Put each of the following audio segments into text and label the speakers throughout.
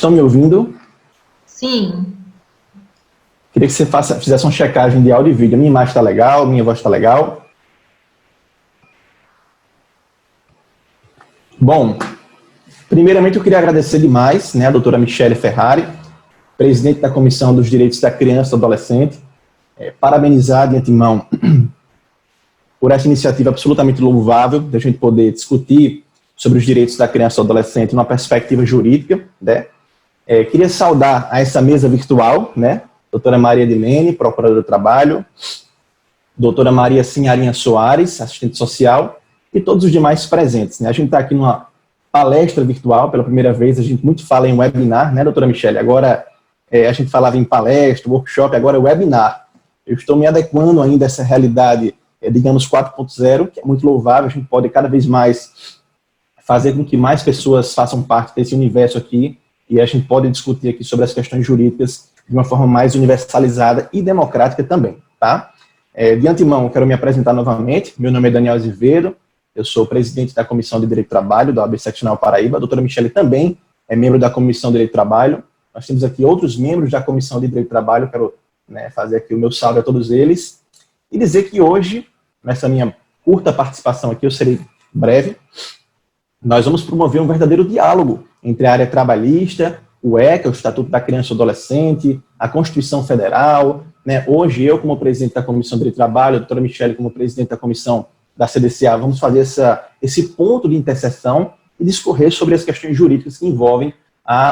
Speaker 1: estão me ouvindo?
Speaker 2: Sim.
Speaker 1: Queria que você fizesse uma checagem de áudio e vídeo. Minha imagem está legal, minha voz está legal. Bom, primeiramente eu queria agradecer demais, a doutora Michele Ferrari, presidente da Comissão dos Direitos da Criança e do Adolescente, parabenizar de antemão por essa iniciativa absolutamente louvável de a gente poder discutir sobre os direitos da criança e do adolescente numa perspectiva jurídica, né? Queria saudar a essa mesa virtual, doutora Maria Edilene, procuradora do trabalho, doutora Maria Sinharinha Soares, assistente social, e todos os demais presentes. A gente está aqui numa palestra virtual, pela primeira vez, a gente muito fala em webinar, doutora Michele? Agora a gente falava em palestra, workshop, agora é webinar. Eu estou me adequando ainda a essa realidade, digamos, 4.0, que é muito louvável, a gente pode cada vez mais fazer com que mais pessoas façam parte desse universo aqui, e a gente pode discutir aqui sobre as questões jurídicas de uma forma mais universalizada e democrática também, tá? De antemão, quero me apresentar novamente. Meu nome é Daniel Azevedo, eu sou presidente da Comissão de Direito do Trabalho da OAB Seccional Paraíba. A doutora Michele também é membro da Comissão de Direito do Trabalho. Nós temos aqui outros membros da Comissão de Direito do Trabalho, quero fazer aqui o meu salve a todos eles. E dizer que hoje, nessa minha curta participação aqui, eu serei breve, nós vamos promover um verdadeiro diálogo entre a área trabalhista, o ECA, o Estatuto da Criança e do Adolescente, a Constituição Federal. Hoje, eu, como presidente da Comissão de Direito do Trabalho, a doutora Michele, como presidente da Comissão da CDCA, vamos fazer esse ponto de interseção e discorrer sobre as questões jurídicas que envolvem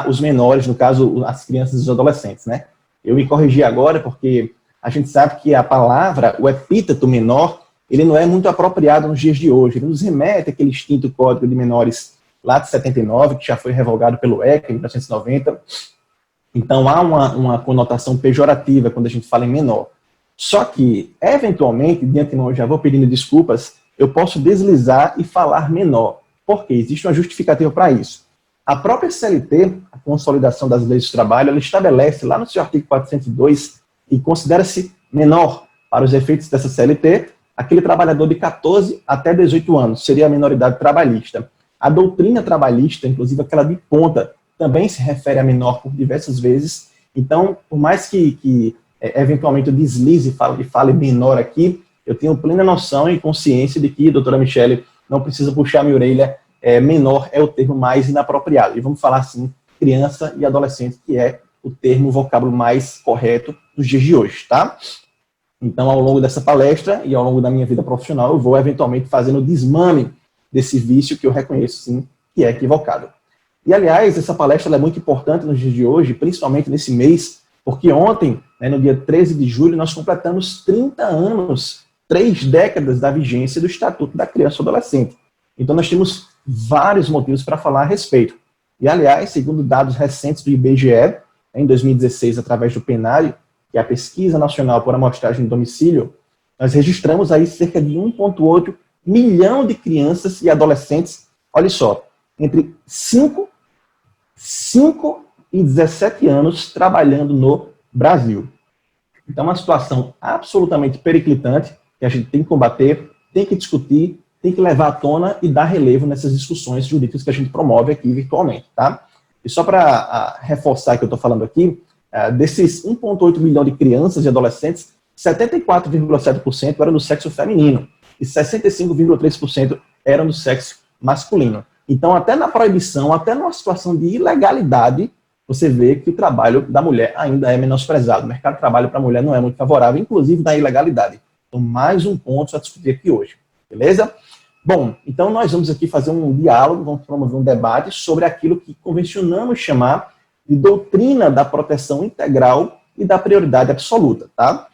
Speaker 1: os menores, no caso, as crianças e os adolescentes. Eu me corrigi agora porque a gente sabe que a palavra, o epíteto menor, ele não é muito apropriado nos dias de hoje. Ele nos remete àquele extinto Código de Menores lá de 79, que já foi revogado pelo ECA em 1990. Então, há uma conotação pejorativa quando a gente fala em menor. Só que, eventualmente, de antemão, eu já vou pedindo desculpas, eu posso deslizar e falar menor. Por quê? Existe uma justificativa para isso. A própria CLT, a Consolidação das Leis do Trabalho, ela estabelece lá no seu artigo 402 e considera-se menor para os efeitos dessa CLT aquele trabalhador de 14 até 18 anos, seria a menoridade trabalhista. A doutrina trabalhista, inclusive aquela de ponta, também se refere a menor por diversas vezes. Então, por mais que eventualmente eu deslize e fale menor aqui, eu tenho plena noção e consciência de que, doutora Michele, não precisa puxar minha orelha, menor é o termo mais inapropriado. E vamos falar assim, criança e adolescente, que é o termo, o vocábulo mais correto nos dias de hoje, tá? Então, ao longo dessa palestra e ao longo da minha vida profissional, eu vou eventualmente fazendo o desmame desse vício que eu reconheço, sim, que é equivocado. E, aliás, essa palestra é muito importante nos dias de hoje, principalmente nesse mês, porque ontem, no dia 13 de julho, nós completamos 30 anos, 3 décadas da vigência do Estatuto da Criança e do Adolescente. Então, nós temos vários motivos para falar a respeito. E, aliás, segundo dados recentes do IBGE, em 2016, através do PNAD, que é a Pesquisa Nacional por Amostragem de Domicílio, nós registramos aí cerca de 1,8 milhão de crianças e adolescentes, olha só, entre 5 e 17 anos trabalhando no Brasil. Então, é uma situação absolutamente periclitante que a gente tem que combater, tem que discutir, tem que levar à tona e dar relevo nessas discussões jurídicas que a gente promove aqui virtualmente, tá? E só para reforçar que eu estou falando aqui, desses 1,8 milhão de crianças e adolescentes, 74,7% eram do sexo feminino e 65,3% eram do sexo masculino. Então, até na proibição, até numa situação de ilegalidade, você vê que o trabalho da mulher ainda é menosprezado. O mercado de trabalho para a mulher não é muito favorável, inclusive na ilegalidade. Então, mais um ponto a discutir aqui hoje. Beleza? Bom, então nós vamos aqui fazer um diálogo, vamos promover um debate sobre aquilo que convencionamos chamar de doutrina da proteção integral e da prioridade absoluta, tá?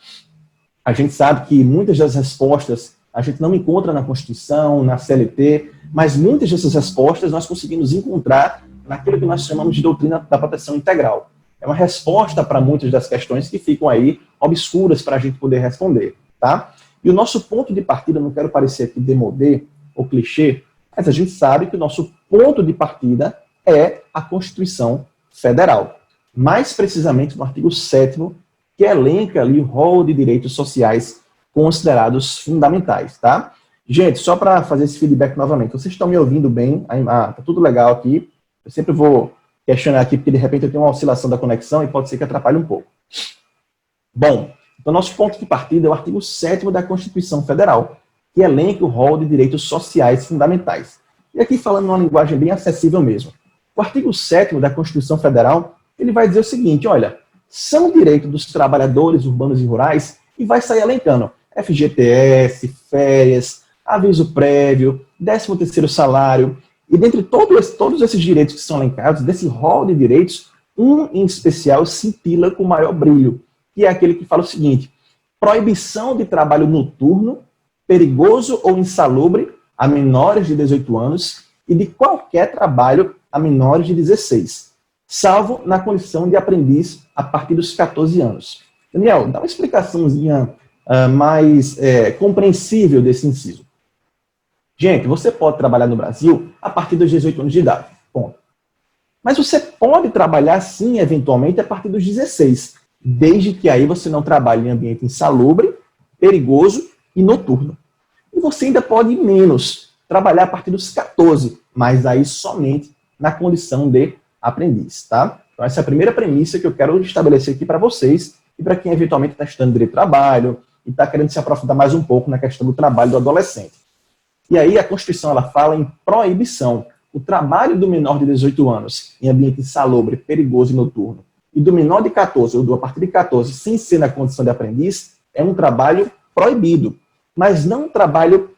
Speaker 1: A gente sabe que muitas das respostas a gente não encontra na Constituição, na CLT, mas muitas dessas respostas nós conseguimos encontrar naquilo que nós chamamos de doutrina da proteção integral. É uma resposta para muitas das questões que ficam aí obscuras para a gente poder responder, tá? E o nosso ponto de partida, não quero parecer aqui demodé ou clichê, mas a gente sabe que o nosso ponto de partida é a Constituição Federal. Mais precisamente no artigo 7º, que elenca ali o rol de direitos sociais considerados fundamentais, tá? Gente, só para fazer esse feedback novamente, vocês estão me ouvindo bem? Tá tudo legal aqui. Eu sempre vou questionar aqui, porque de repente eu tenho uma oscilação da conexão e pode ser que atrapalhe um pouco. Bom, então nosso ponto de partida é o artigo 7º da Constituição Federal, que elenca o rol de direitos sociais fundamentais. E aqui falando numa linguagem bem acessível mesmo. O artigo 7º da Constituição Federal, ele vai dizer o seguinte, olha, são direitos dos trabalhadores urbanos e rurais, e vai sair elencando FGTS, férias, aviso prévio, 13º salário, e dentre todos esses direitos que são elencados, desse rol de direitos, um em especial cintila com maior brilho, que é aquele que fala o seguinte, proibição de trabalho noturno, perigoso ou insalubre a menores de 18 anos e de qualquer trabalho a menores de 16, salvo na condição de aprendiz a partir dos 14 anos. Daniel, dá uma explicaçãozinha mais compreensível desse inciso. Gente, você pode trabalhar no Brasil a partir dos 18 anos de idade, ponto. Mas você pode trabalhar, sim, eventualmente, a partir dos 16, desde que aí você não trabalhe em ambiente insalubre, perigoso e noturno. E você ainda pode ir menos, trabalhar a partir dos 14, mas aí somente na condição de aprendiz, tá? Então essa é a primeira premissa que eu quero estabelecer aqui para vocês e para quem eventualmente está estudando direito do trabalho e está querendo se aprofundar mais um pouco na questão do trabalho do adolescente. E aí a Constituição ela fala em proibição. O trabalho do menor de 18 anos em ambiente insalubre, perigoso e noturno e do menor de 14 ou do a partir de 14 sem ser na condição de aprendiz é um trabalho proibido, mas não um trabalho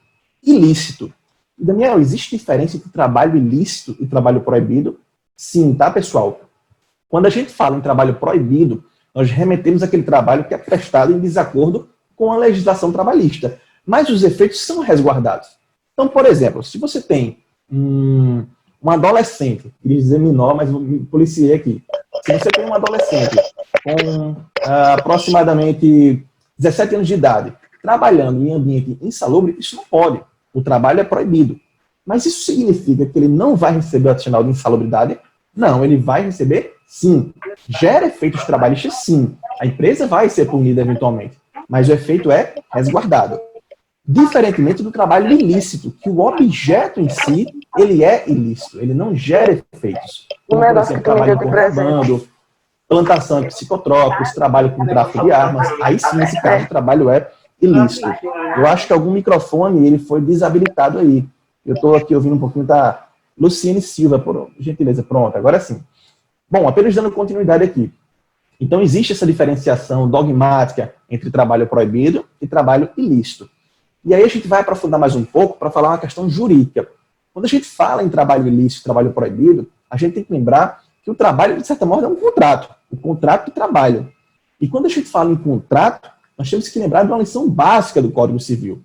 Speaker 1: ilícito. Daniel, existe diferença entre trabalho ilícito e trabalho proibido? Sim, tá, pessoal? Quando a gente fala em trabalho proibido, nós remetemos aquele trabalho que é prestado em desacordo com a legislação trabalhista, mas os efeitos são resguardados. Então, por exemplo, se você tem um adolescente, queria dizer menor, mas me policiei aqui. Se você tem um adolescente com aproximadamente 17 anos de idade, trabalhando em ambiente insalubre, isso não pode. O trabalho é proibido. Mas isso significa que ele não vai receber o adicional de insalubridade? Não, ele vai receber sim. Gera efeitos trabalhistas sim. A empresa vai ser punida eventualmente, mas o efeito é resguardado. Diferentemente do trabalho ilícito, que o objeto em si, ele é ilícito, ele não gera efeitos. Como, por exemplo, trabalho de contrabando, plantação de psicotrópicos, trabalho com tráfico de armas, aí sim, nesse caso, o trabalho é ilícito. Eu acho que algum microfone, ele foi desabilitado aí. Eu estou aqui ouvindo um pouquinho da Luciene Silva, por gentileza, pronto, agora sim. Bom, apenas dando continuidade aqui. Então, existe essa diferenciação dogmática entre trabalho proibido e trabalho ilícito. E aí a gente vai aprofundar mais um pouco para falar uma questão jurídica. Quando a gente fala em trabalho ilícito, trabalho proibido, a gente tem que lembrar que o trabalho, de certa forma, é um contrato. Um contrato de trabalho. E quando a gente fala em contrato, nós temos que lembrar de uma lição básica do Código Civil.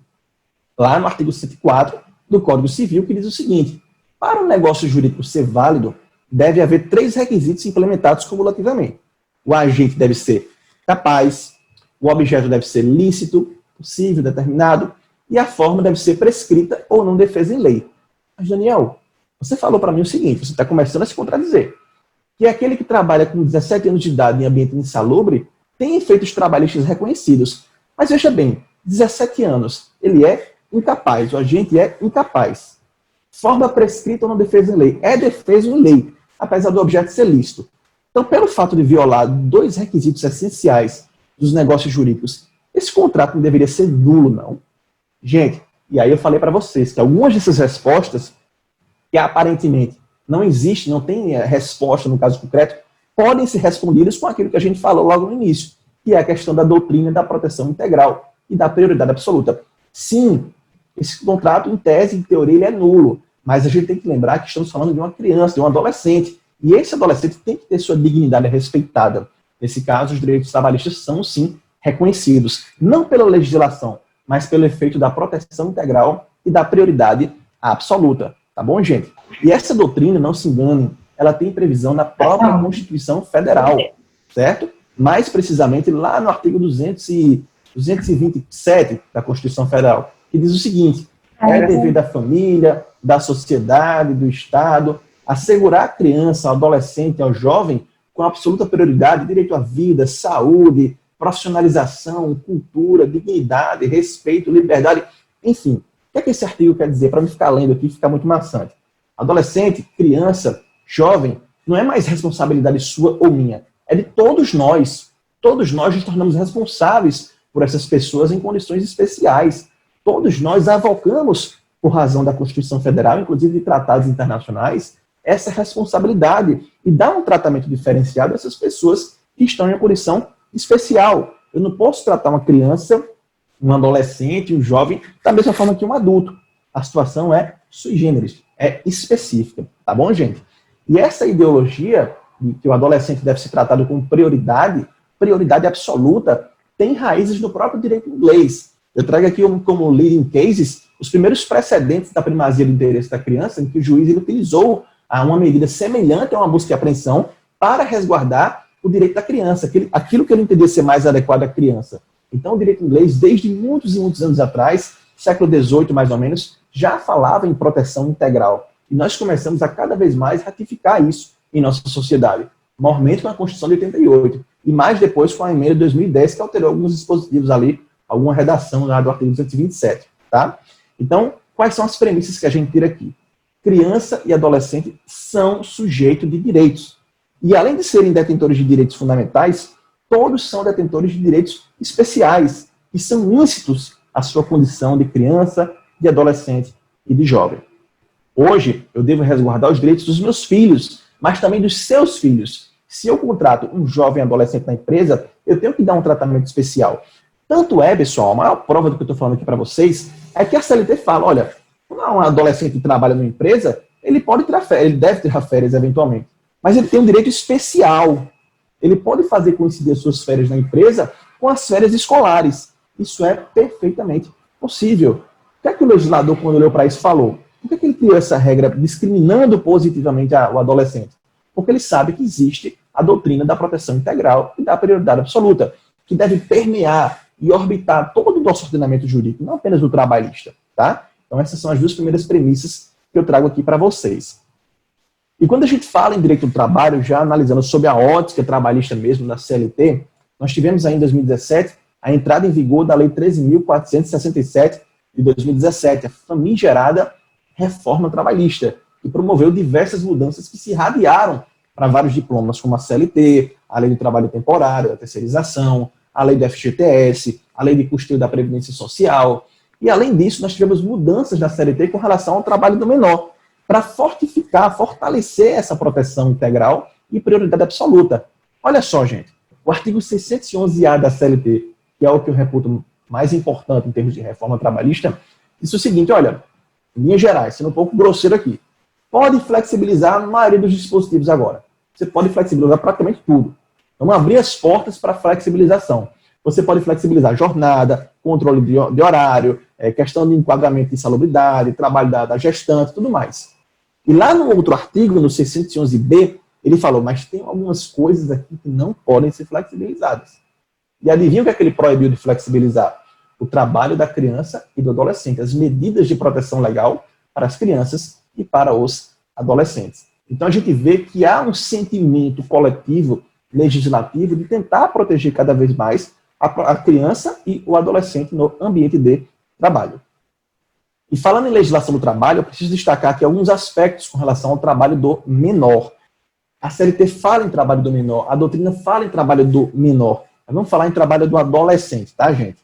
Speaker 1: Lá no artigo 104 do Código Civil, que diz o seguinte, para um negócio jurídico ser válido, deve haver 3 requisitos implementados cumulativamente. O agente deve ser capaz, o objeto deve ser lícito, possível, determinado, e a forma deve ser prescrita ou não defesa em lei. Mas, Daniel, você falou para mim o seguinte, você está começando a se contradizer, que aquele que trabalha com 17 anos de idade em ambiente insalubre tem efeitos trabalhistas reconhecidos. Mas veja bem, 17 anos, ele é incapaz, o agente é incapaz. Forma prescrita ou não defesa em lei. É defesa em lei, apesar do objeto ser lícito. Então, pelo fato de violar 2 requisitos essenciais dos negócios jurídicos, esse contrato não deveria ser nulo, não. Gente, e aí eu falei para vocês que algumas dessas respostas, que aparentemente não existe, não tem resposta no caso concreto, podem ser respondidas com aquilo que a gente falou logo no início, que é a questão da doutrina da proteção integral e da prioridade absoluta. Sim, esse contrato, em tese, em teoria, ele é nulo, mas a gente tem que lembrar que estamos falando de uma criança, de um adolescente, e esse adolescente tem que ter sua dignidade respeitada. Nesse caso, os direitos trabalhistas são, sim, reconhecidos, não pela legislação, mas pelo efeito da proteção integral e da prioridade absoluta. Tá bom, gente? E essa doutrina, não se enganem, ela tem previsão na própria Constituição Federal, certo? Mais precisamente lá no artigo 227 da Constituição Federal, que diz o seguinte, é dever da família, da sociedade, do Estado, assegurar à criança, ao adolescente, ao jovem, com absoluta prioridade, direito à vida, saúde, profissionalização, cultura, dignidade, respeito, liberdade, enfim. O que esse artigo quer dizer? Para não ficar lendo aqui, ficar muito maçante. Adolescente, criança, jovem, não é mais responsabilidade sua ou minha, é de todos nós. Todos nós nos tornamos responsáveis por essas pessoas em condições especiais. Todos nós avocamos, por razão da Constituição Federal, inclusive de tratados internacionais, essa responsabilidade e dar um tratamento diferenciado a essas pessoas que estão em uma condição especial. Eu não posso tratar uma criança, um adolescente, um jovem, da mesma forma que um adulto. A situação é sui generis, é específica, tá bom, gente? E essa ideologia de que o adolescente deve ser tratado com prioridade, prioridade absoluta, tem raízes no próprio direito inglês. Eu trago aqui como leading cases os primeiros precedentes da primazia do interesse da criança, em que o juiz ele utilizou uma medida semelhante a uma busca e apreensão para resguardar o direito da criança, aquilo que ele entendia ser mais adequado à criança. Então, o direito inglês, desde muitos e muitos anos atrás, século XVIII mais ou menos, já falava em proteção integral. E nós começamos a cada vez mais ratificar isso em nossa sociedade. Maiormente com a Constituição de 88. E mais depois com a emenda de 2010, que alterou alguns dispositivos ali, alguma redação lá do artigo 227. Tá? Então, quais são as premissas que a gente tira aqui? Criança e adolescente são sujeitos de direitos. E além de serem detentores de direitos fundamentais, todos são detentores de direitos especiais, que são íncitos à sua condição de criança, de adolescente e de jovem. Hoje, eu devo resguardar os direitos dos meus filhos, mas também dos seus filhos. Se eu contrato um jovem adolescente na empresa, eu tenho que dar um tratamento especial. Tanto é, pessoal, a maior prova do que eu estou falando aqui para vocês, é que a CLT fala, olha, quando um adolescente trabalha numa empresa, ele pode tirar férias, ele deve tirar férias eventualmente, mas ele tem um direito especial. Ele pode fazer coincidir suas férias na empresa com as férias escolares. Isso é perfeitamente possível. O que é que o legislador, quando olhou para isso, falou? Por que ele criou essa regra discriminando positivamente o adolescente? Porque ele sabe que existe a doutrina da proteção integral e da prioridade absoluta, que deve permear e orbitar todo o nosso ordenamento jurídico, não apenas o trabalhista. Tá? Então essas são as duas primeiras premissas que eu trago aqui para vocês. E quando a gente fala em direito do trabalho, já analisando sob a ótica trabalhista mesmo da CLT, nós tivemos aí em 2017 a entrada em vigor da Lei 13.467 de 2017, a famigerada reforma trabalhista, que promoveu diversas mudanças que se irradiaram para vários diplomas, como a CLT, a Lei do Trabalho Temporário, a terceirização, a Lei do FGTS, a Lei de Custeio da Previdência Social. E, além disso, nós tivemos mudanças da CLT com relação ao trabalho do menor, para fortificar, fortalecer essa proteção integral e prioridade absoluta. Olha só, gente, o artigo 611-A da CLT, que é o que eu reputo mais importante em termos de reforma trabalhista, diz o seguinte, olha, em linhas gerais, sendo um pouco grosseiro aqui, pode flexibilizar a maioria dos dispositivos agora. Você pode flexibilizar praticamente tudo. Vamos abrir as portas para flexibilização. Você pode flexibilizar jornada, controle de horário, questão de enquadramento de insalubridade, trabalho da gestante, tudo mais. E lá no outro artigo, no 611-B, ele falou, mas tem algumas coisas aqui que não podem ser flexibilizadas. E adivinha o que é que ele proibiu de flexibilizar? O trabalho da criança e do adolescente, as medidas de proteção legal para as crianças e para os adolescentes. Então a gente vê que há um sentimento coletivo, legislativo, de tentar proteger cada vez mais a criança e o adolescente no ambiente de trabalho. E falando em legislação do trabalho, eu preciso destacar aqui alguns aspectos com relação ao trabalho do menor. A CLT fala em trabalho do menor, a doutrina fala em trabalho do menor. Mas vamos falar em trabalho do adolescente, tá, gente?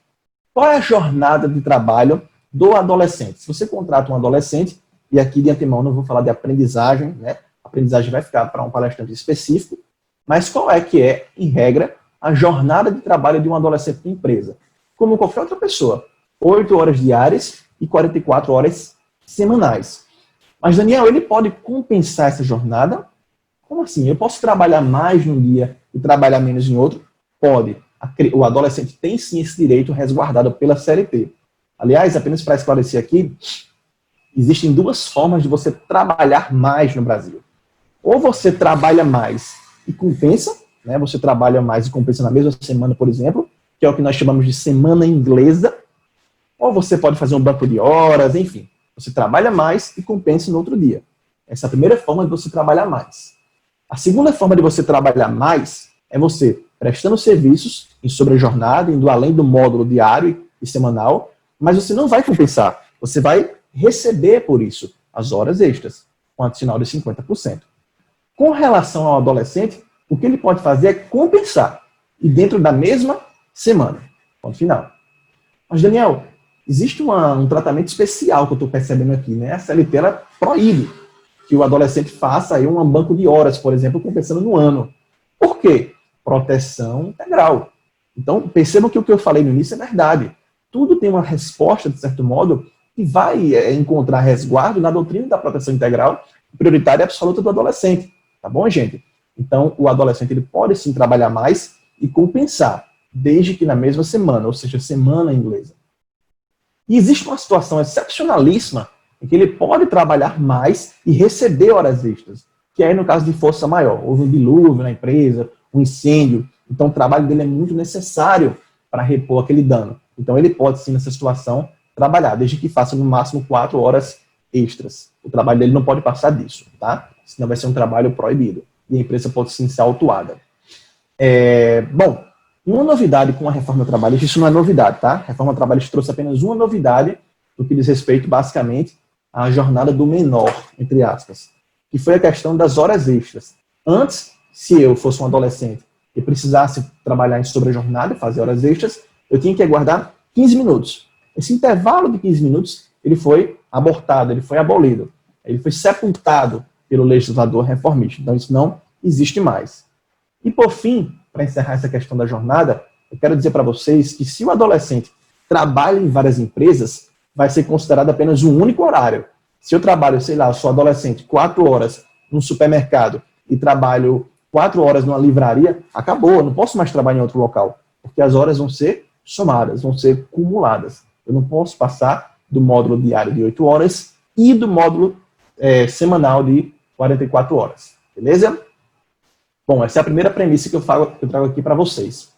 Speaker 1: Qual é a jornada de trabalho do adolescente? Se você contrata um adolescente, e aqui de antemão não vou falar de aprendizagem, né? A aprendizagem vai ficar para um palestrante específico, mas qual é que é, em regra, a jornada de trabalho de um adolescente de empresa? Como qualquer outra pessoa, 8 horas diárias e 44 horas semanais. Mas, Daniel, ele pode compensar essa jornada? Como assim? Eu posso trabalhar mais num dia e trabalhar menos em outro? Pode. O adolescente tem sim esse direito resguardado pela CLT. Aliás, apenas para esclarecer aqui, existem duas formas de você trabalhar mais no Brasil. Ou você trabalha mais e compensa, né? Você trabalha mais e compensa na mesma semana, por exemplo, que é o que nós chamamos de semana inglesa. Ou você pode fazer um banco de horas, enfim. Você trabalha mais e compensa no outro dia. Essa é a primeira forma de você trabalhar mais. A segunda forma de você trabalhar mais é você prestando serviços em sobre a jornada, indo além do módulo diário e semanal, mas você não vai compensar. Você vai receber por isso as horas extras, com adicional de 50%. Com relação ao adolescente, o que ele pode fazer é compensar, e dentro da mesma semana. Ponto final. Mas, Daniel, existe um tratamento especial que eu estou percebendo aqui, né? A CLT, ela proíbe que o adolescente faça aí um banco de horas, por exemplo, compensando no ano. Por quê? Proteção integral. Então, percebam que o que eu falei no início é verdade. Tudo tem uma resposta, de certo modo, que vai encontrar resguardo na doutrina da proteção integral prioritária absoluta do adolescente. Tá bom, gente? Então, o adolescente ele pode sim trabalhar mais e compensar, desde que na mesma semana, ou seja, semana inglesa. E existe uma situação excepcionalíssima em que ele pode trabalhar mais e receber horas extras, que é no caso de força maior. Houve um dilúvio na empresa, um incêndio, então o trabalho dele é muito necessário para repor aquele dano. Então ele pode sim, nessa situação, trabalhar, desde que faça no máximo 4 horas extras. O trabalho dele não pode passar disso, tá? Senão vai ser um trabalho proibido. E a empresa pode sim ser autuada. Bom, uma novidade com a reforma trabalhista, isso não é novidade, tá? A reforma trabalhista trouxe apenas uma novidade no que diz respeito, basicamente, à jornada do menor, entre aspas, que foi a questão das horas extras. Antes, se eu fosse um adolescente e precisasse trabalhar em sobrejornada, fazer horas extras, eu tinha que aguardar 15 minutos. Esse intervalo de 15 minutos, ele foi abortado, ele foi abolido. Ele foi sepultado pelo legislador reformista. Então, isso não existe mais. E, por fim, para encerrar essa questão da jornada, eu quero dizer para vocês que se o adolescente trabalha em várias empresas, vai ser considerado apenas um único horário. Se eu trabalho, sei lá, eu sou adolescente, 4 horas num supermercado e trabalho 4 horas numa livraria, acabou, eu não posso mais trabalhar em outro local, porque as horas vão ser somadas, vão ser cumuladas. Eu não posso passar do módulo diário de 8 horas e do módulo semanal de 44 horas. Beleza? Bom, essa é a primeira premissa que eu trago aqui para vocês.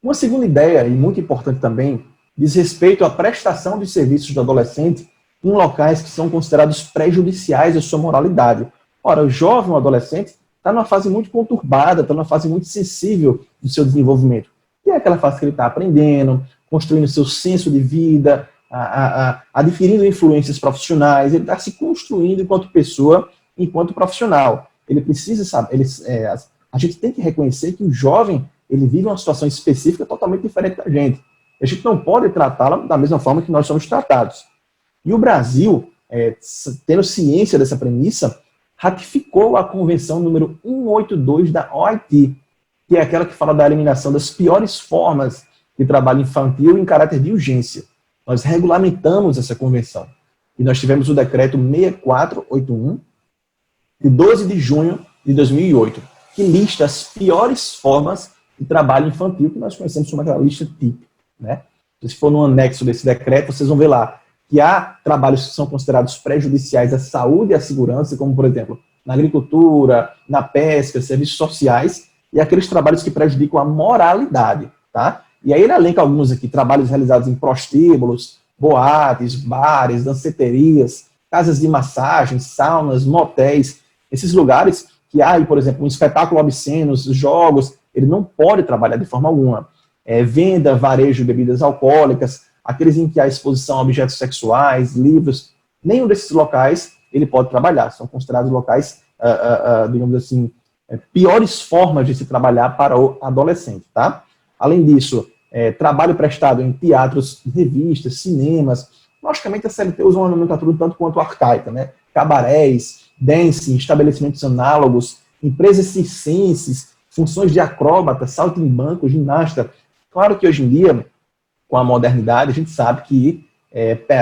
Speaker 1: Uma segunda ideia, e muito importante também, diz respeito à prestação de serviços do adolescente em locais que são considerados prejudiciais à sua moralidade. Ora, o jovem, o adolescente, está numa fase muito conturbada, está numa fase muito sensível do seu desenvolvimento. E é aquela fase que ele está aprendendo, construindo seu senso de vida, adquirindo influências profissionais, ele está se construindo enquanto pessoa, enquanto profissional. Ele precisa saber, a gente tem que reconhecer que o jovem, ele vive uma situação específica totalmente diferente da gente. A gente não pode tratá-la da mesma forma que nós somos tratados. E o Brasil, tendo ciência dessa premissa, ratificou a Convenção número 182 da OIT, que é aquela que fala da eliminação das piores formas de trabalho infantil em caráter de urgência. Nós regulamentamos essa convenção. E nós tivemos o decreto 6481, de 12 de junho de 2008, que lista as piores formas de trabalho infantil, que nós conhecemos como aquela lista TIP. Né? Se for no anexo desse decreto, vocês vão ver lá que há trabalhos que são considerados prejudiciais à saúde e à segurança, como, por exemplo, na agricultura, na pesca, serviços sociais, e aqueles trabalhos que prejudicam a moralidade. Tá? E aí ele elenca alguns aqui, trabalhos realizados em prostíbulos, boates, bares, danceterias, casas de massagem, saunas, motéis, esses lugares que há, por exemplo, um espetáculo obsceno, jogos, ele não pode trabalhar de forma alguma. Venda, varejo de bebidas alcoólicas, aqueles em que há exposição a objetos sexuais, livros, nenhum desses locais ele pode trabalhar. São considerados locais, digamos assim, piores formas de se trabalhar para o adolescente. Tá? Além disso, trabalho prestado em teatros, revistas, cinemas. Logicamente, a CLT usa uma nomenclatura tanto quanto arcaica, né? Cabarés, dancing, estabelecimentos análogos, empresas circenses, funções de acróbata, salto em banco, ginasta. Claro que hoje em dia, com a modernidade, a gente sabe que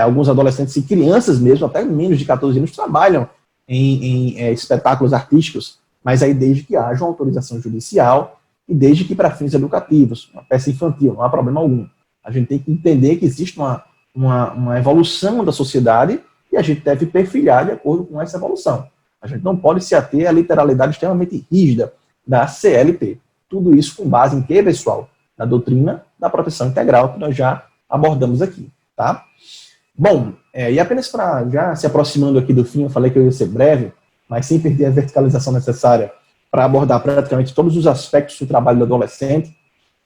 Speaker 1: alguns adolescentes e crianças mesmo, até menos de 14 anos, trabalham em espetáculos artísticos, mas aí desde que haja uma autorização judicial e desde que para fins educativos, uma peça infantil, não há problema algum. A gente tem que entender que existe uma evolução da sociedade e a gente deve perfilhar de acordo com essa evolução. A gente não pode se ater à literalidade extremamente rígida da CLT. Tudo isso com base em quê, pessoal? Na doutrina da proteção integral que nós já abordamos aqui. Tá? Bom, e apenas para já se aproximando aqui do fim, eu falei que eu ia ser breve, mas sem perder a verticalização necessária para abordar praticamente todos os aspectos do trabalho do adolescente,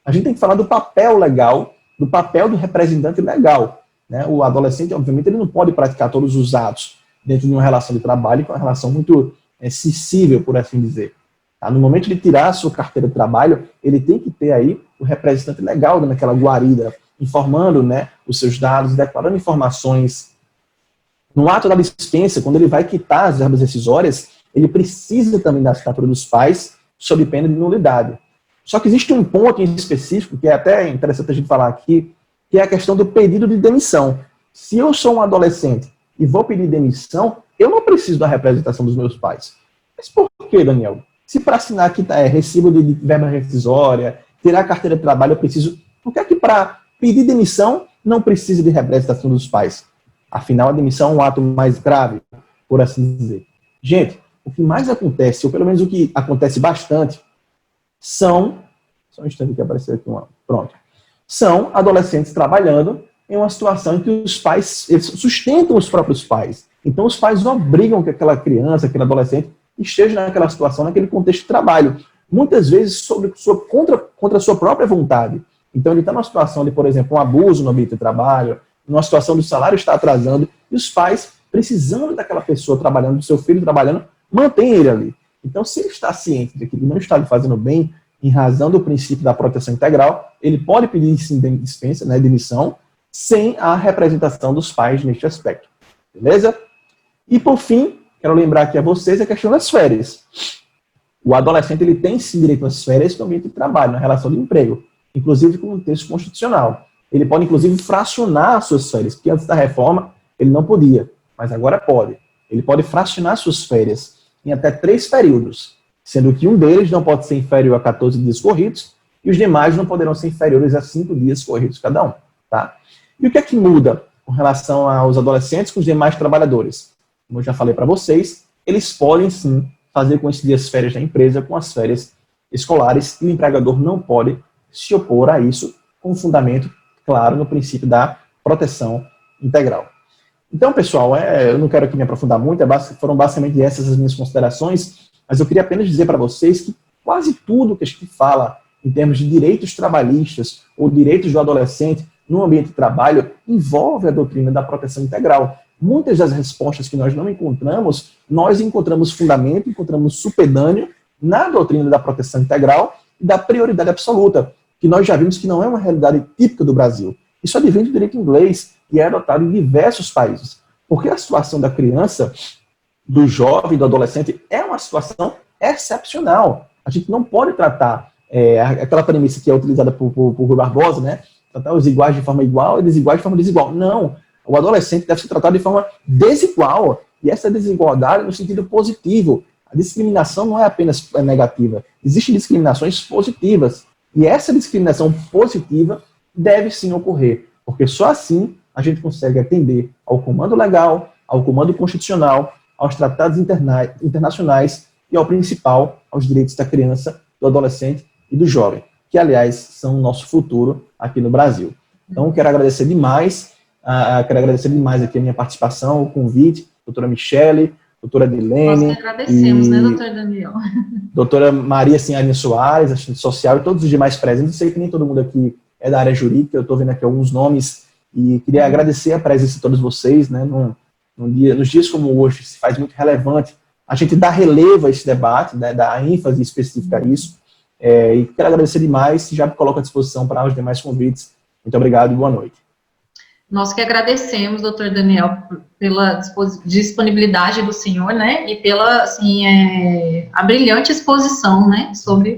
Speaker 1: a gente tem que falar do papel legal, do papel do representante legal. Né? O adolescente, obviamente, ele não pode praticar todos os atos dentro de uma relação de trabalho, que é uma relação muito sensível, por assim dizer. Tá? No momento de tirar a sua carteira de trabalho, ele tem que ter aí o representante legal naquela guarida, informando, né, os seus dados, declarando informações. No ato da dispensa, quando ele vai quitar as verbas rescisórias, ele precisa também da assinatura dos pais, sob pena de nulidade. Só que existe um ponto em específico, que é até interessante a gente falar aqui, que é a questão do pedido de demissão. Se eu sou um adolescente e vou pedir demissão, eu não preciso da representação dos meus pais. Mas por que, Daniel? Se para assinar aqui recibo de verba rescisória, tirar a carteira de trabalho, eu preciso... Por que é que para pedir demissão não precisa de representação dos pais? Afinal, a demissão é um ato mais grave, por assim dizer. Gente, o que mais acontece, ou pelo menos o que acontece bastante, são... Só um instante que apareceu aqui uma... Pronto. São adolescentes trabalhando em uma situação em que os pais eles sustentam os próprios pais. Então, os pais obrigam que aquela criança, aquele adolescente, esteja naquela situação, naquele contexto de trabalho. Muitas vezes contra a sua própria vontade. Então, ele está numa situação de, por exemplo, um abuso no ambiente de trabalho, numa situação do salário está atrasando, e os pais, precisando daquela pessoa trabalhando, do seu filho trabalhando, mantém ele ali. Então, se ele está ciente de que ele não está lhe fazendo bem, em razão do princípio da proteção integral, ele pode pedir dispensa, né, demissão, sem a representação dos pais neste aspecto. Beleza? E, por fim, quero lembrar aqui a vocês a questão das férias. O adolescente ele tem sim direito às férias no ambiente de trabalho, na relação de emprego, inclusive com o texto constitucional. Ele pode, inclusive, fracionar as suas férias, porque antes da reforma ele não podia, mas agora pode. Ele pode fracionar suas férias em até 3 períodos, sendo que um deles não pode ser inferior a 14 dias corridos e os demais não poderão ser inferiores a 5 dias corridos cada um. Tá? E o que é que muda com relação aos adolescentes com os demais trabalhadores? Como eu já falei para vocês, eles podem sim fazer com esses dias férias da empresa com as férias escolares e o empregador não pode se opor a isso com fundamento, claro, no princípio da proteção integral. Então, pessoal, eu não quero aqui me aprofundar muito, foram basicamente essas as minhas considerações, mas eu queria apenas dizer para vocês que quase tudo que a gente fala em termos de direitos trabalhistas ou direitos do adolescente no ambiente de trabalho envolve a doutrina da proteção integral. Muitas das respostas que nós não encontramos, nós encontramos fundamento, encontramos supedâneo na doutrina da proteção integral e da prioridade absoluta, que nós já vimos que não é uma realidade típica do Brasil. Isso advém do direito inglês e é adotado em diversos países. Porque a situação da criança, do jovem, do adolescente, é uma situação excepcional. A gente não pode tratar aquela premissa que é utilizada por Rui Barbosa, né? Tratar os iguais de forma igual e desiguais de forma desigual. Não. O adolescente deve ser tratado de forma desigual. E essa desigualdade no sentido positivo. A discriminação não é apenas negativa. Existem discriminações positivas. E essa discriminação positiva deve sim ocorrer. Porque só assim a gente consegue atender ao comando legal, ao comando constitucional, aos tratados internacionais e, ao principal, aos direitos da criança, do adolescente e do jovem, que, aliás, são o nosso futuro aqui no Brasil. Então, quero agradecer demais aqui a minha participação, o convite, doutora Michele, doutora Dilene.
Speaker 2: Nós que agradecemos, né, doutor Daniel?
Speaker 1: Doutora Maria Sinharinha Soares, assistente social, e todos os demais presentes. Eu sei que nem todo mundo aqui é da área jurídica, eu estou vendo aqui alguns nomes, e queria agradecer a presença de todos vocês, né, nos dias como hoje, se faz muito relevante a gente dar relevo a esse debate, né, dar ênfase específica a isso, e quero agradecer demais e já me coloco à disposição para os demais convites. Muito obrigado e boa noite.
Speaker 2: Nós que agradecemos, doutor Daniel, pela disponibilidade do senhor, né, e pela, assim, a brilhante exposição, né, sobre